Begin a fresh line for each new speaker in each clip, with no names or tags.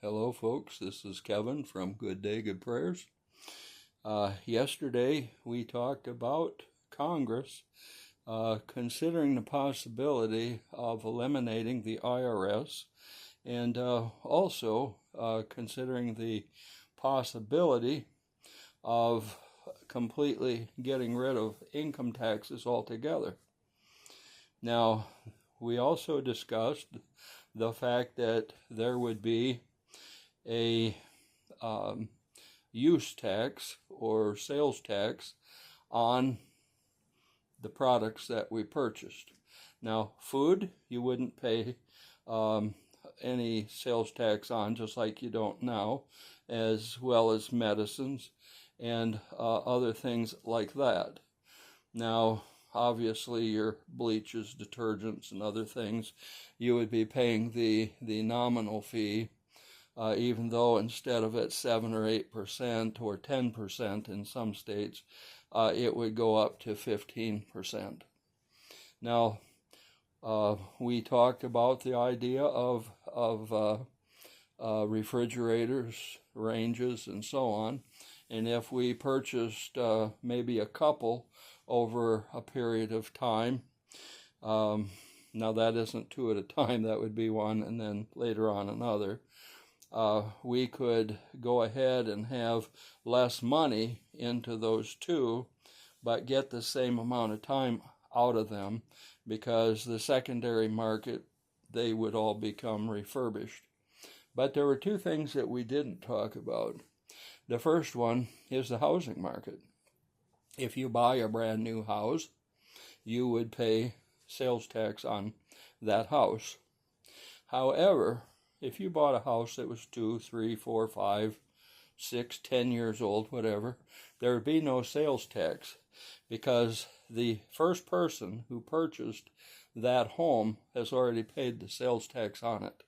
Hello, folks. This is Kevin from Good Day, Good Prayers. Yesterday, we talked about Congress considering the possibility of eliminating the IRS and also considering the possibility of completely getting rid of income taxes altogether. Now, we also discussed the fact that there would be a use tax or sales tax on the products that we purchased. Now, food you wouldn't pay any sales tax on, just like you don't now, as well as medicines and other things like that. Now, obviously, your bleaches, detergents, and other things, you would be paying the nominal fee, even though instead of at 7 or 8% or 10% in some states, it would go up to 15%. Now, we talked about the idea of refrigerators, ranges, and so on. And if we purchased maybe a couple over a period of time, now that isn't two at a time, that would be one, and then later on another. We could go ahead and have less money into those two, but get the same amount of time out of them, because the secondary market, they would all become refurbished. But there were two things that we didn't talk about. The first one is the housing market. If you buy a brand new house, you would pay sales tax on that house. However, if you bought a house that was 2, 3, 4, 5, 6, 10 years old, whatever, there would be no sales tax, because the first person who purchased that home has already paid the sales tax on it.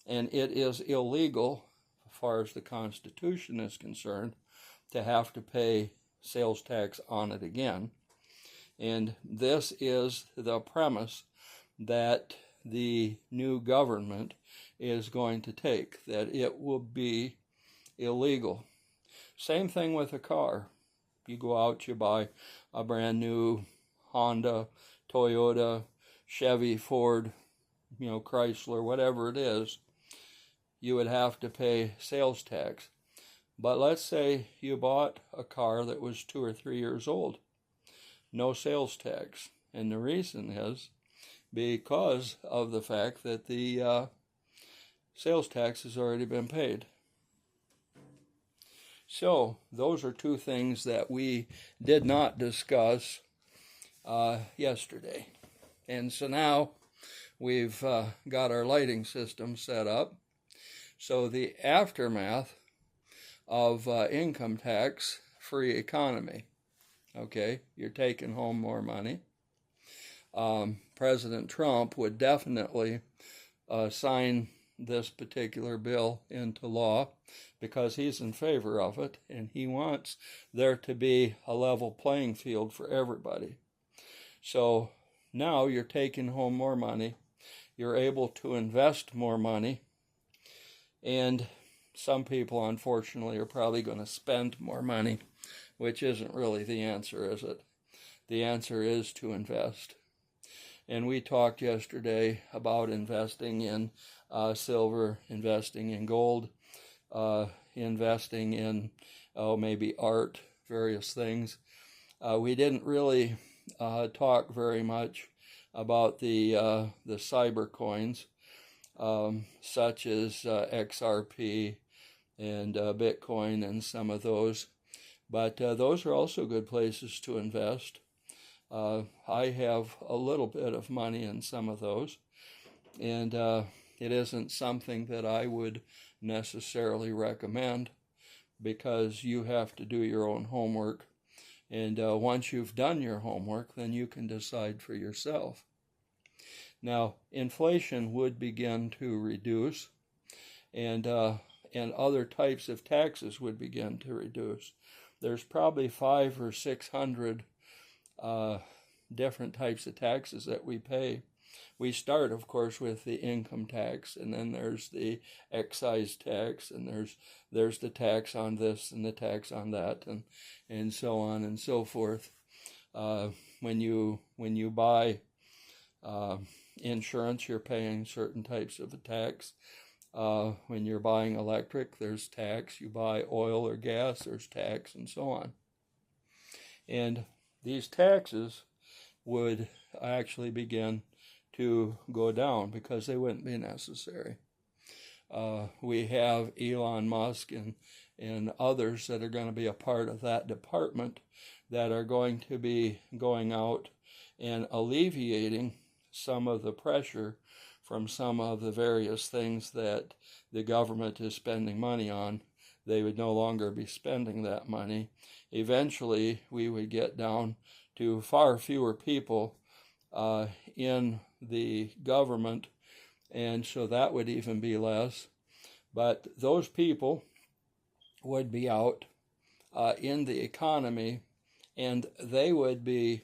And it is illegal, as far as the Constitution is concerned, to have to pay sales tax on it again. And this is the premise that the new government is going to take, that it will be illegal. Same thing with a car. You go out, you buy a brand new Honda, Toyota, Chevy, Ford, Chrysler, whatever it is, you would have to pay sales tax. But let's say you bought a car that was 2 or 3 years old. No sales tax. And the reason is because of the fact that the sales tax has already been paid. So those are two things that we did not discuss yesterday. And so now we've got our lighting system set up. So the aftermath of income tax free economy. Okay, you're taking home more money. President Trump would definitely sign this particular bill into law, because he's in favor of it, and he wants there to be a level playing field for everybody. So now you're taking home more money, you're able to invest more money, and some people, unfortunately, are probably going to spend more money, which isn't really the answer, is it? The answer is to invest. And we talked yesterday about investing in silver, investing in gold, investing in maybe art, various things. We didn't really talk very much about the cyber coins, such as XRP and Bitcoin and some of those. But those are also good places to invest. I have a little bit of money in some of those, and it isn't something that I would necessarily recommend, because you have to do your own homework, and once you've done your homework, then you can decide for yourself. Now, inflation would begin to reduce, and other types of taxes would begin to reduce. There's probably 500 or 600 different types of taxes that we pay we start, of course, with the income tax, and then there's the excise tax, and there's the tax on this and the tax on that, and so on and so forth. When you buy insurance, you're paying certain types of a tax. When you're buying electric, there's tax. You buy oil or gas, there's tax, and so on. And these taxes would actually begin to go down because they wouldn't be necessary. We have Elon Musk and others that are going to be a part of that department that are going to be going out and alleviating some of the pressure from some of the various things that the government is spending money on. They would no longer be spending that money. Eventually, we would get down to far fewer people in the government, and so that would even be less. But those people would be out in the economy, and they would be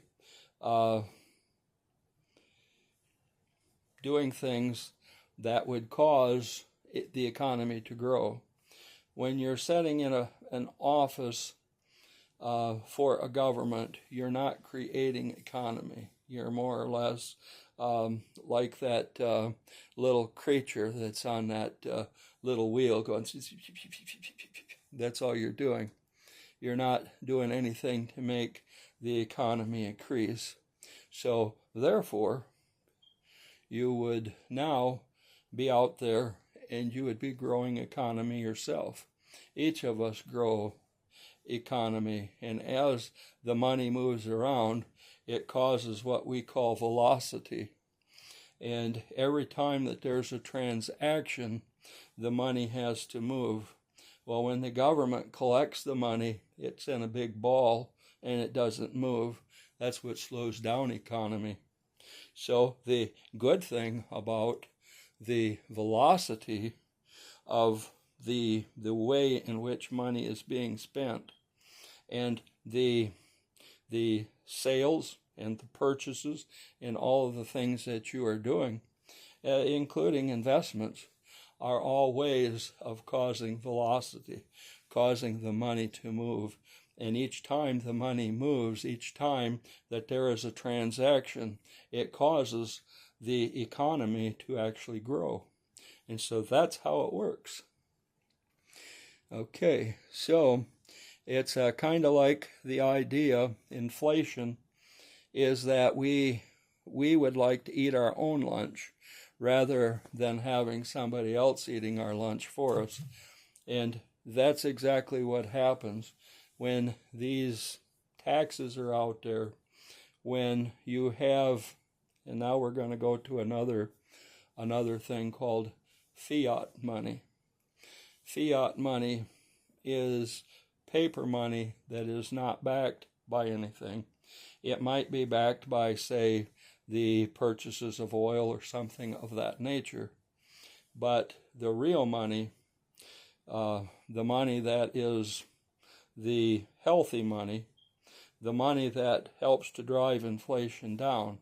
doing things that would cause the economy to grow. When you're sitting in an office for a government, you're not creating economy. You're more or less like that little creature that's on that little wheel going. That's all you're doing. You're not doing anything to make the economy increase. So therefore, you would now be out there and you would be growing economy yourself. Each of us grow economy, and as the money moves around, it causes what we call velocity. And every time that there's a transaction, the money has to move. Well, when the government collects the money, it's in a big ball and it doesn't move. That's what slows down economy. So the good thing about the velocity of the way in which money is being spent and the sales and the purchases and all of the things that you are doing, including investments, are all ways of causing velocity, causing the money to move. And each time the money moves, each time that there is a transaction, it causes the economy to actually grow. And so that's how it works. Okay, so it's kind of like the idea, inflation, is that we would like to eat our own lunch rather than having somebody else eating our lunch for us. And that's exactly what happens when these taxes are out there, when you have, and now we're going to go to another thing called fiat money. Fiat money is paper money that is not backed by anything. It might be backed by, say, the purchases of oil or something of that nature. But the real money, the money that is the healthy money, the money that helps to drive inflation down,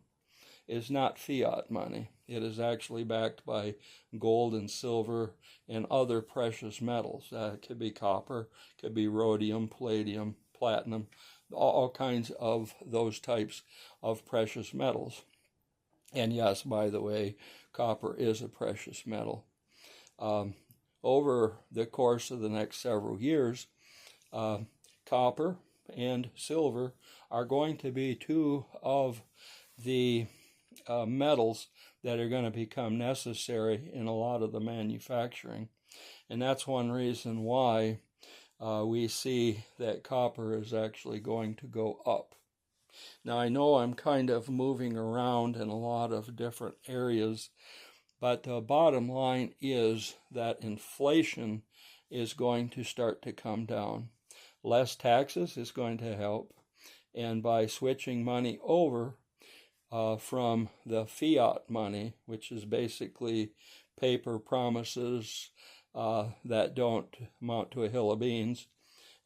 is not fiat money. It is actually backed by gold and silver and other precious metals. It could be copper, could be rhodium, palladium, platinum, all kinds of those types of precious metals. And yes, by the way, copper is a precious metal. Over the course of the next several years, copper and silver are going to be two of the metals that are going to become necessary in a lot of the manufacturing. And that's one reason why we see that copper is actually going to go up. Now, I know I'm kind of moving around in a lot of different areas, but the bottom line is that inflation is going to start to come down. Less taxes is going to help, and by switching money over from the fiat money, which is basically paper promises that don't amount to a hill of beans,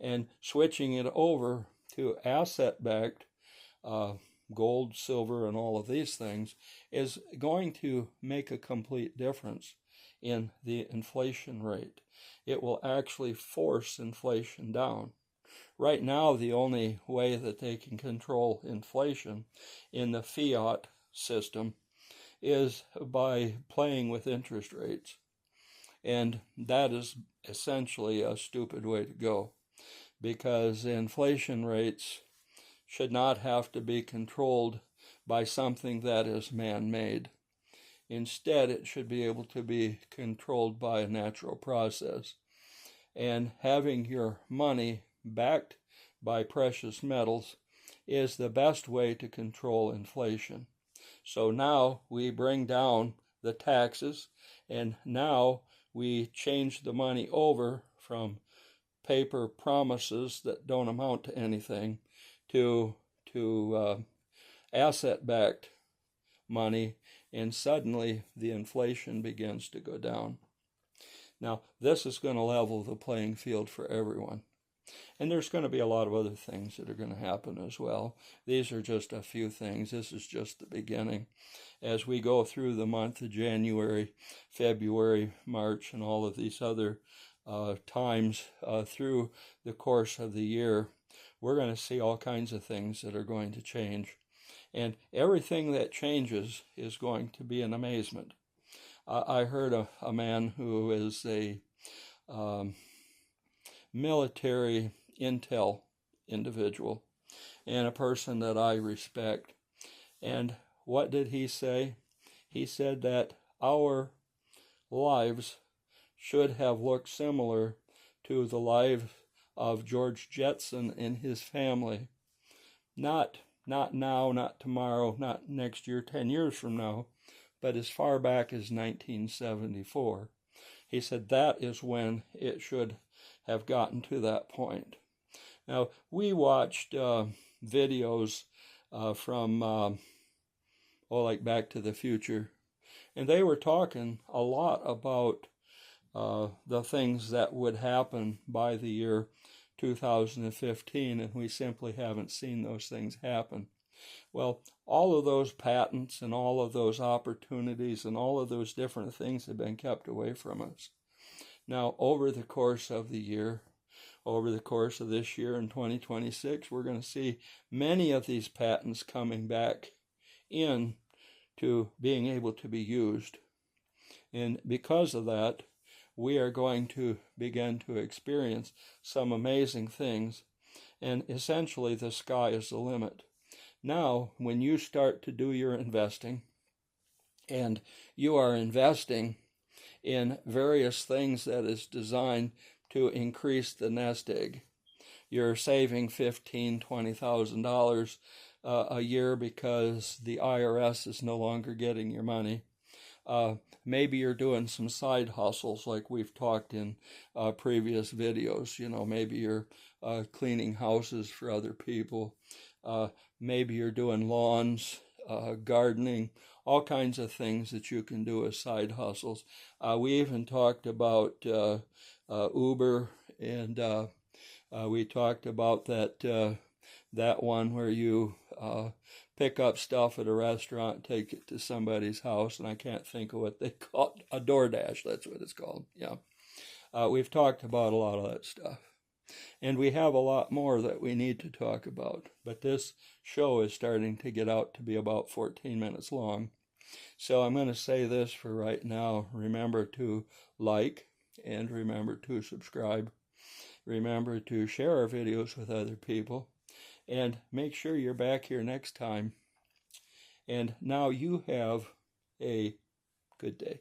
and switching it over to asset-backed gold, silver, and all of these things, is going to make a complete difference in the inflation rate. It will actually force inflation down. Right now, the only way that they can control inflation in the fiat system is by playing with interest rates. And that is essentially a stupid way to go, because inflation rates should not have to be controlled by something that is man-made. Instead, it should be able to be controlled by a natural process. And having your money backed by precious metals is the best way to control inflation. So now we bring down the taxes, and now we change the money over from paper promises that don't amount to anything to asset-backed money, and suddenly the inflation begins to go down. Now, this is going to level the playing field for everyone. And there's going to be a lot of other things that are going to happen as well. These are just a few things. This is just the beginning. As we go through the month of January, February, March, and all of these other times through the course of the year, we're going to see all kinds of things that are going to change. And everything that changes is going to be an amazement. I heard a man who is a military intel individual and a person that I respect. And what did he say? He said that our lives should have looked similar to the life of George Jetson and his family. Not now, not tomorrow, not next year, 10 years from now, but as far back as 1974. He said that is when it should have gotten to that point. Now, we watched videos from, like Back to the Future, and they were talking a lot about the things that would happen by the year 2015, and we simply haven't seen those things happen. Well, all of those patents and all of those opportunities and all of those different things have been kept away from us. Now, over the course of the year, over the course of this year in 2026, we're going to see many of these patents coming back in to being able to be used. And because of that, we are going to begin to experience some amazing things, and essentially the sky is the limit. Now, when you start to do your investing, and you are investing in various things that is designed to increase the nest egg, you're saving $15,000, $20,000 a year because the IRS is no longer getting your money. Maybe you're doing some side hustles like we've talked in previous videos. Maybe you're cleaning houses for other people. Maybe you're doing lawns, gardening, all kinds of things that you can do as side hustles. We even talked about Uber, and we talked about that one where you pick up stuff at a restaurant, take it to somebody's house, and I can't think of what they call it. A DoorDash, that's what it's called. Yeah. We've talked about a lot of that stuff. And we have a lot more that we need to talk about. But this show is starting to get out to be about 14 minutes long. So I'm going to say this for right now. Remember to like and remember to subscribe. Remember to share our videos with other people. And make sure you're back here next time. And now you have a good day.